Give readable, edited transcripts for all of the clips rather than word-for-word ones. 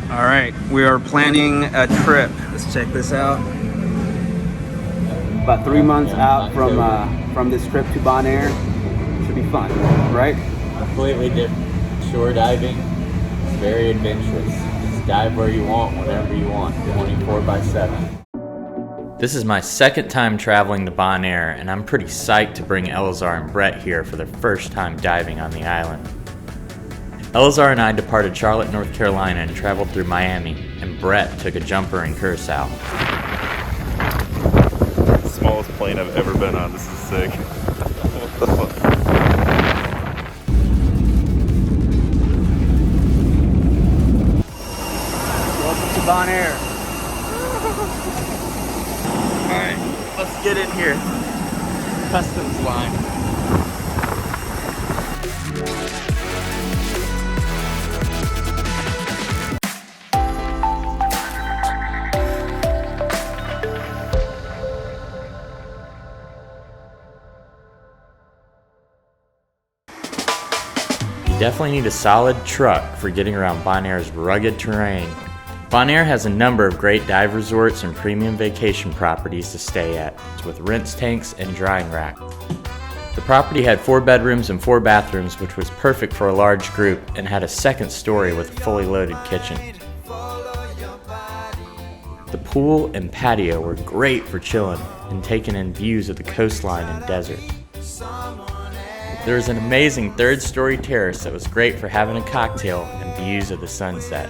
All right, we are planning a trip. Let's check this out. About 3 months out from this trip to Bonaire. Should be fun, right? Completely different. Shore diving, very adventurous. Just dive where you want, whenever you want, 24/7. This is my second time traveling to Bonaire, and I'm pretty psyched to bring Elazar and Brett here for their first time diving on the island. Elazar and I departed Charlotte, North Carolina and traveled through Miami, and Brett took a jumper in Curacao. Smallest plane I've ever been on. This is sick. What the fuck? Welcome to Bonaire. Alright, let's get in here. Customs line. You definitely need a solid truck for getting around Bonaire's rugged terrain. Bonaire has a number of great dive resorts and premium vacation properties to stay at, with rinse tanks and drying rack. The property had 4 bedrooms and 4 bathrooms, which was perfect for a large group, and had a second story with a fully loaded kitchen. The pool and patio were great for chilling and taking in views of the coastline and desert. There was an amazing 3rd-story terrace that was great for having a cocktail and views of the sunset.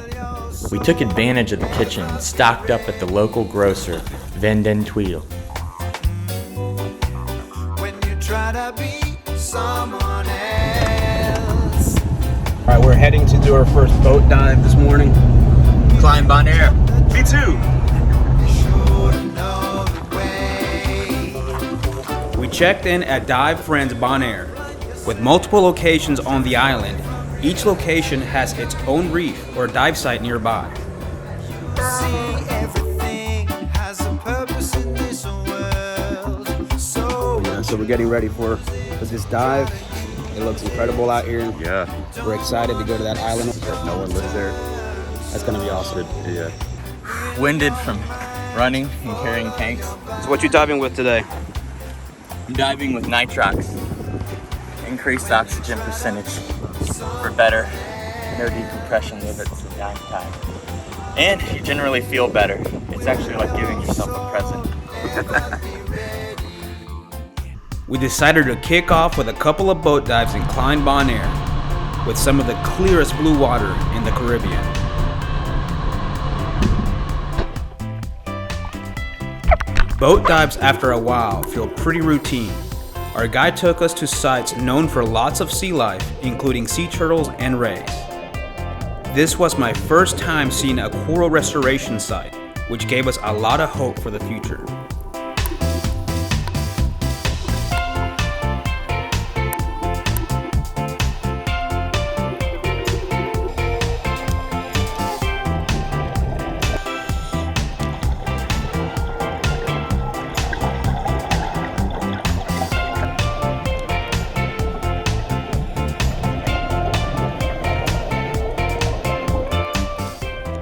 We took advantage of the kitchen and stocked up at the local grocer, Vendentuil. All right, we're heading to do our first boat dive this morning. Climb Bonaire. Me too. We checked in at Dive Friends Bonaire. With multiple locations on the island, each location has its own reef or dive site nearby. So we're getting ready for this dive. It looks incredible out here. Yeah. We're excited to go to that island. No one lives there. That's gonna be awesome. Yeah. Winded from running and carrying tanks. So what you diving with today? I'm diving with nitrox. Increased oxygen percentage for better, no decompression limits at dive time. And you generally feel better. It's actually like giving yourself a present. We decided to kick off with a couple of boat dives in Klein Bonaire, with some of the clearest blue water in the Caribbean. Boat dives after a while feel pretty routine. Our guide took us to sites known for lots of sea life, including sea turtles and rays. This was my first time seeing a coral restoration site, which gave us a lot of hope for the future.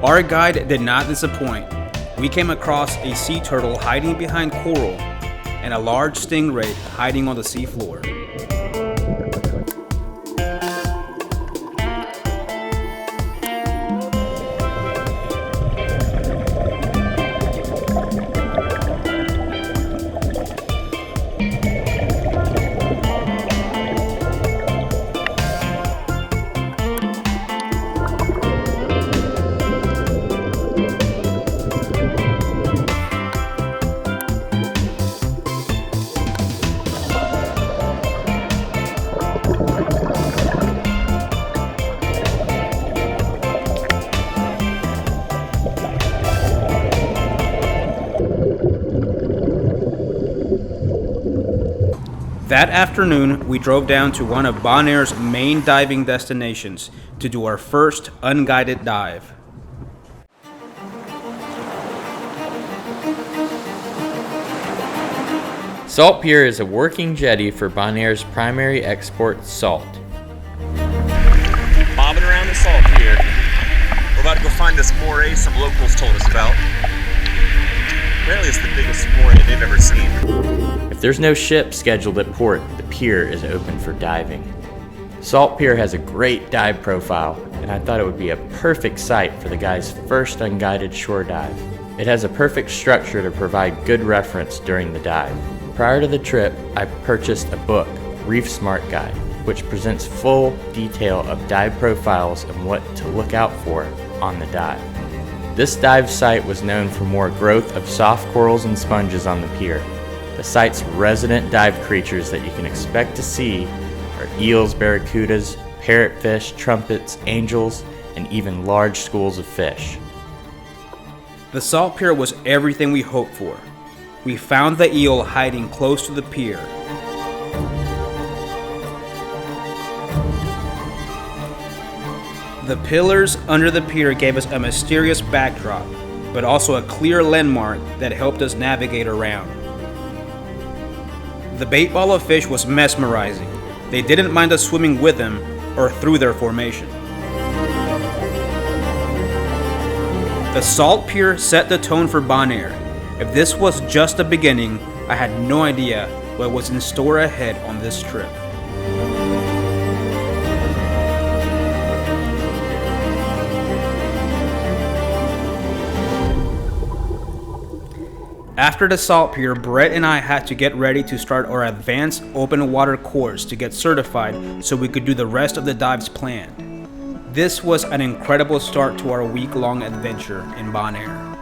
Our guide did not disappoint. We came across a sea turtle hiding behind coral and a large stingray hiding on the seafloor. That afternoon, we drove down to one of Bonaire's main diving destinations to do our first unguided dive. Salt Pier is a working jetty for Bonaire's primary export, salt. Bobbing around the Salt Pier. about to go find this moray some locals told us about. Apparently it's the biggest moray they've ever seen. If there's no ship scheduled at port, the pier is open for diving. Salt Pier has a great dive profile, and I thought it would be a perfect site for the guys' first unguided shore dive. It has a perfect structure to provide good reference during the dive. Prior to the trip, I purchased a book, Reef Smart Guide, which presents full detail of dive profiles and what to look out for on the dive. This dive site was known for more growth of soft corals and sponges on the pier. The site's resident dive creatures that you can expect to see are eels, barracudas, parrotfish, trumpets, angels, and even large schools of fish. The salt pier was everything we hoped for. We found the eel hiding close to the pier. The pillars under the pier gave us a mysterious backdrop, but also a clear landmark that helped us navigate around. The bait ball of fish was mesmerizing. They didn't mind us swimming with them or through their formation. The salt pier set the tone for Bonaire. If this was just the beginning, I had no idea what was in store ahead on this trip. After the salt pier, Brett and I had to get ready to start our advanced open water course to get certified so we could do the rest of the dives planned. This was an incredible start to our week-long adventure in Bonaire.